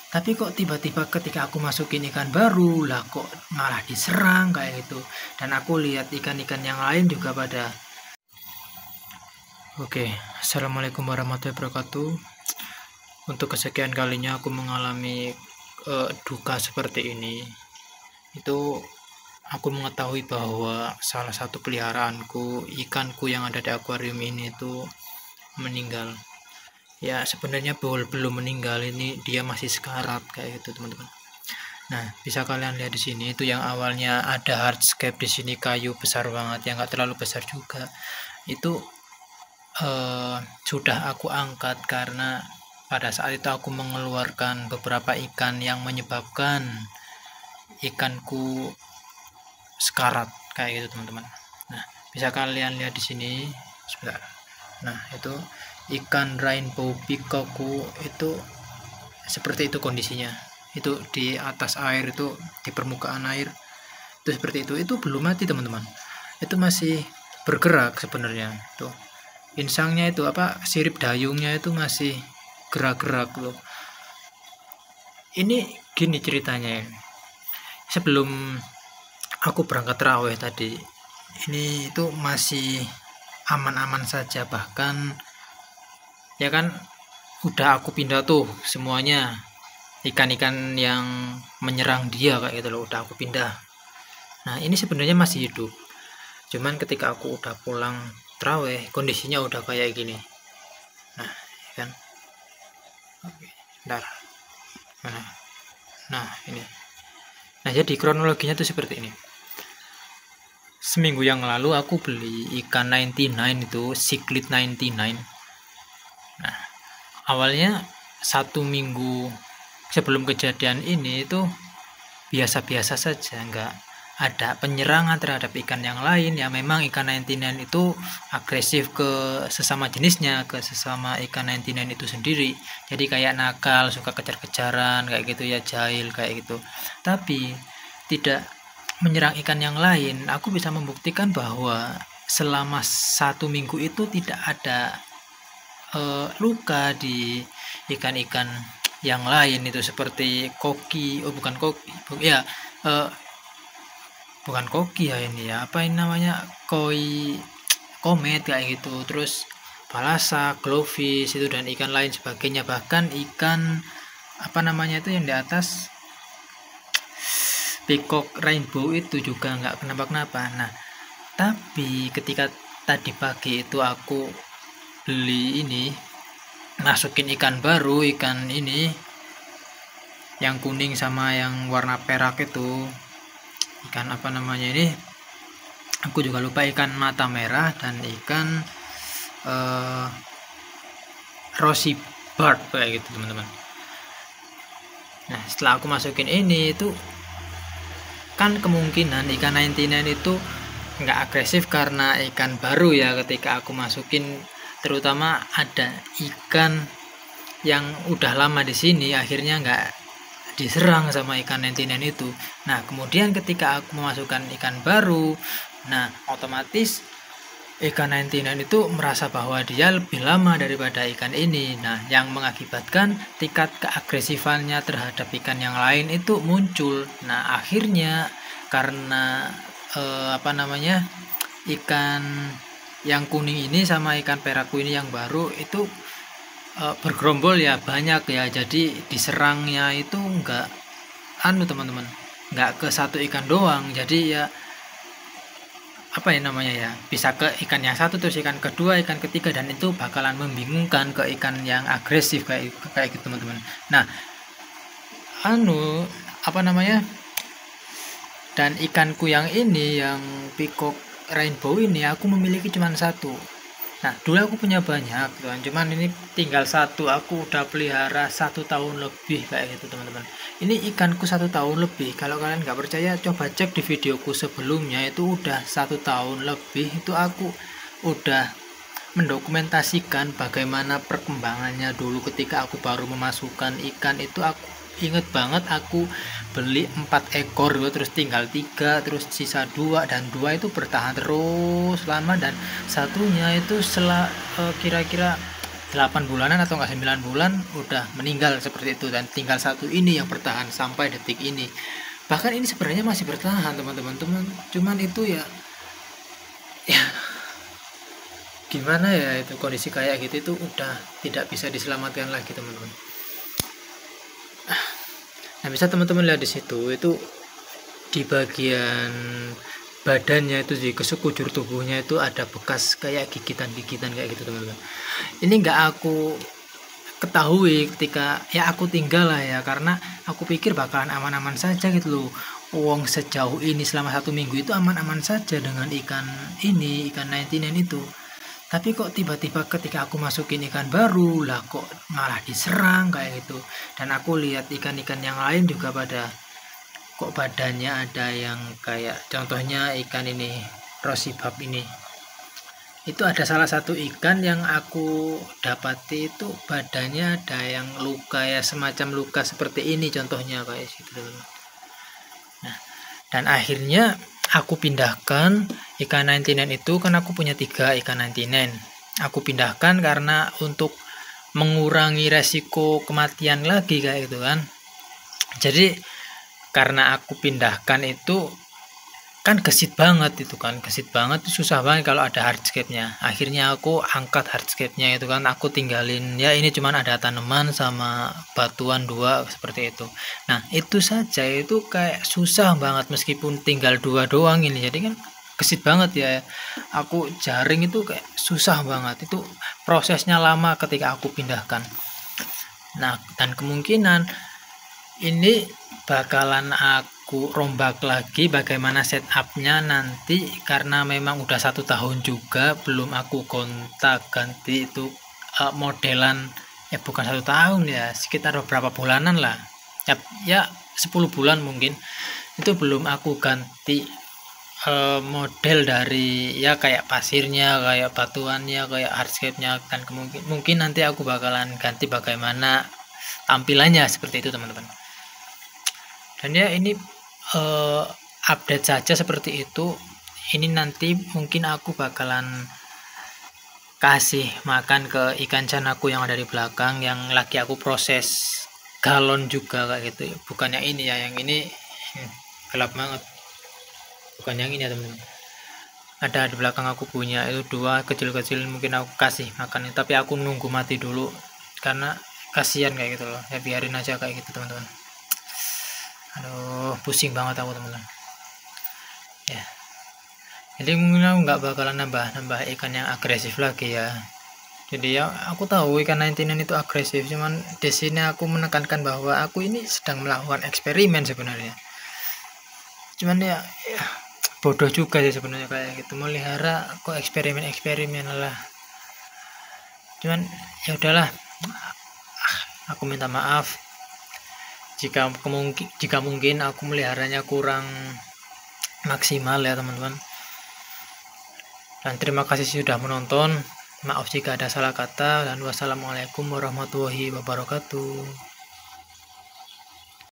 Tapi kok tiba-tiba ketika aku masukin ikan baru, lah kok malah diserang kayak gitu. Dan aku lihat ikan-ikan yang lain juga pada. Oke, assalamualaikum warahmatullahi wabarakatuh. Untuk kesekian kalinya aku mengalami duka seperti ini. Itu aku mengetahui bahwa salah satu peliharaanku, ikanku yang ada di akuarium ini itu meninggal. Ya sebenarnya belum meninggal, ini dia masih sekarat kayak gitu teman-teman. Nah bisa kalian lihat di sini, itu yang awalnya ada hardscape di sini, kayu besar banget yang nggak terlalu besar juga, itu sudah aku angkat karena pada saat itu aku mengeluarkan beberapa ikan yang menyebabkan ikanku sekarat kayak gitu teman-teman. Nah bisa kalian lihat di sini sebentar. Nah itu ikan rainbow peacockku itu seperti itu kondisinya, itu di atas air, itu di permukaan air itu seperti itu belum mati teman-teman, itu masih bergerak sebenarnya. Tuh insangnya itu apa, sirip dayungnya itu masih gerak-gerak loh. Ini gini ceritanya ya, sebelum aku berangkat tarawih tadi ini itu masih aman-aman saja, bahkan ya kan udah aku pindah tuh semuanya ikan-ikan yang menyerang dia kayak gitu loh, udah aku pindah. Nah ini sebenarnya masih hidup, cuman ketika aku udah pulang tarawih kondisinya udah kayak gini. Nah kan, oke bentar. Nah ini, nah jadi kronologinya tuh seperti ini. Seminggu yang lalu aku beli ikan 99 itu, cichlid 99. Nah awalnya 1 minggu sebelum kejadian ini itu biasa-biasa saja, enggak ada penyerangan terhadap ikan yang lain. Ya memang ikan 99 itu agresif ke sesama jenisnya, ke sesama ikan 99 itu sendiri, jadi kayak nakal, suka kejar-kejaran kayak gitu ya, jahil kayak gitu, tapi tidak menyerang ikan yang lain. Aku bisa membuktikan bahwa selama 1 minggu itu tidak ada luka di ikan-ikan yang lain itu, seperti koki, bukan koki ya, bukan koki ya ini ya, apa ini namanya, koi komet kayak gitu, terus palasa, glowfish itu, dan ikan lain sebagainya. Bahkan ikan apa namanya itu yang di atas, peacock rainbow itu juga nggak kenapa-kenapa. Nah tapi ketika tadi pagi itu aku beli ini, masukin ikan baru, ikan ini yang kuning sama yang warna perak itu, ikan apa namanya ini, aku juga lupa, ikan mata merah dan ikan rosy bird kayak gitu teman-teman. Nah setelah aku masukin ini itu kan kemungkinan ikan 99 itu nggak agresif karena ikan baru ya ketika aku masukin, terutama ada ikan yang udah lama di sini akhirnya nggak diserang sama ikan 99 itu. Nah kemudian ketika aku memasukkan ikan baru, nah otomatis ikan 99 itu merasa bahwa dia lebih lama daripada ikan ini. Nah yang mengakibatkan tingkat keagresifannya terhadap ikan yang lain itu muncul. Nah akhirnya karena apa namanya, ikan yang kuning ini sama ikan perakku ini yang baru itu bergerombol ya, banyak ya, jadi diserangnya itu enggak teman-teman, enggak ke satu ikan doang, jadi ya apa ya namanya ya, bisa ke ikan yang satu, terus ikan kedua, ikan ketiga, dan itu bakalan membingungkan ke ikan yang agresif kayak gitu teman-teman. Nah apa namanya, dan ikanku yang ini, yang peacock rainbow ini, aku memiliki cuma satu. Nah dulu aku punya banyak teman, cuman ini tinggal satu, aku udah pelihara 1 tahun lebih kayak gitu teman-teman. Ini ikanku 1 tahun lebih, kalau kalian nggak percaya coba cek di videoku sebelumnya, itu udah 1 tahun lebih itu aku udah mendokumentasikan bagaimana perkembangannya dulu ketika aku baru memasukkan ikan itu. Aku inget banget aku beli 4 ekor terus tinggal 3, terus sisa 2, dan 2 itu bertahan terus lama, dan satunya itu kira-kira 8 bulanan atau enggak 9 bulan udah meninggal seperti itu, dan tinggal satu ini yang bertahan sampai detik ini. Bahkan ini sebenarnya masih bertahan teman-teman, cuman itu ya gimana ya, itu kondisi kayak gitu itu udah tidak bisa diselamatkan lagi teman-teman. Nah, bisa teman-teman lihat di situ, itu di bagian badannya itu, di sekujur tubuhnya itu ada bekas kayak gigitan-gigitan kayak gitu teman-teman. Ini nggak aku ketahui ketika ya aku tinggal lah ya, karena aku pikir bakalan aman-aman saja gitu loh. Wong sejauh ini selama 1 minggu itu aman-aman saja dengan ikan 99 itu. Tapi kok tiba-tiba ketika aku masukin ikan baru lah kok malah diserang kayak gitu. Dan aku lihat ikan-ikan yang lain juga pada kok badannya ada yang kayak, contohnya ikan ini rosibab ini, itu ada salah satu ikan yang aku dapati itu badannya ada yang luka ya, semacam luka seperti ini contohnya kayak gitu. Nah, dan akhirnya aku pindahkan ikan 99 itu, kan aku punya 3 ikan 99, aku pindahkan karena untuk mengurangi resiko kematian lagi kayak gitu kan. Jadi karena aku pindahkan itu kan gesit banget itu kan, gesit banget, susah banget kalau ada hardscape-nya. Akhirnya aku angkat hardscape-nya itu kan, aku tinggalin ya ini cuman ada tanaman sama batuan 2 seperti itu. Nah itu saja itu kayak susah banget meskipun tinggal 2 doang ini, jadi kan gesit banget ya. Aku jaring itu kayak susah banget, itu prosesnya lama ketika aku pindahkan. Nah, dan kemungkinan ini bakalan aku rombak lagi bagaimana setupnya nanti, karena memang udah 1 tahun juga belum aku gonta ganti itu modelan ya, bukan 1 tahun ya, sekitar beberapa bulanan lah ya 10 bulan mungkin, itu belum aku ganti model dari ya kayak pasirnya, kayak batuannya, kayak hardscape-nya. Dan mungkin nanti aku bakalan ganti bagaimana tampilannya seperti itu teman-teman. Dan ya ini update saja seperti itu. Ini nanti mungkin aku bakalan kasih makan ke ikan canaku yang ada di belakang, yang lagi aku proses galon juga kayak gitu. Bukan yang ini ya, yang ini gelap banget, bukan yang ini ya teman-teman. Ada di belakang aku punya itu 2 kecil-kecil, mungkin aku kasih makan, tapi aku nunggu mati dulu karena kasihan kayak gitu loh ya, biarin aja kayak gitu teman-teman. Aduh, pusing banget aku teman-teman ya. Jadi mungkin aku nggak bakalan nambah ikan yang agresif lagi ya. Jadi ya aku tahu ikan 99 itu agresif, cuman di sini aku menekankan bahwa aku ini sedang melakukan eksperimen sebenarnya. Cuman ya bodoh juga sih sebenarnya kayak gitu, melihara kok eksperimen lah. Cuman ya udahlah, aku minta maaf jika mungkin aku meliharanya kurang maksimal ya teman-teman. Dan terima kasih sudah menonton. Maaf jika ada salah kata, dan wassalamualaikum warahmatullahi wabarakatuh.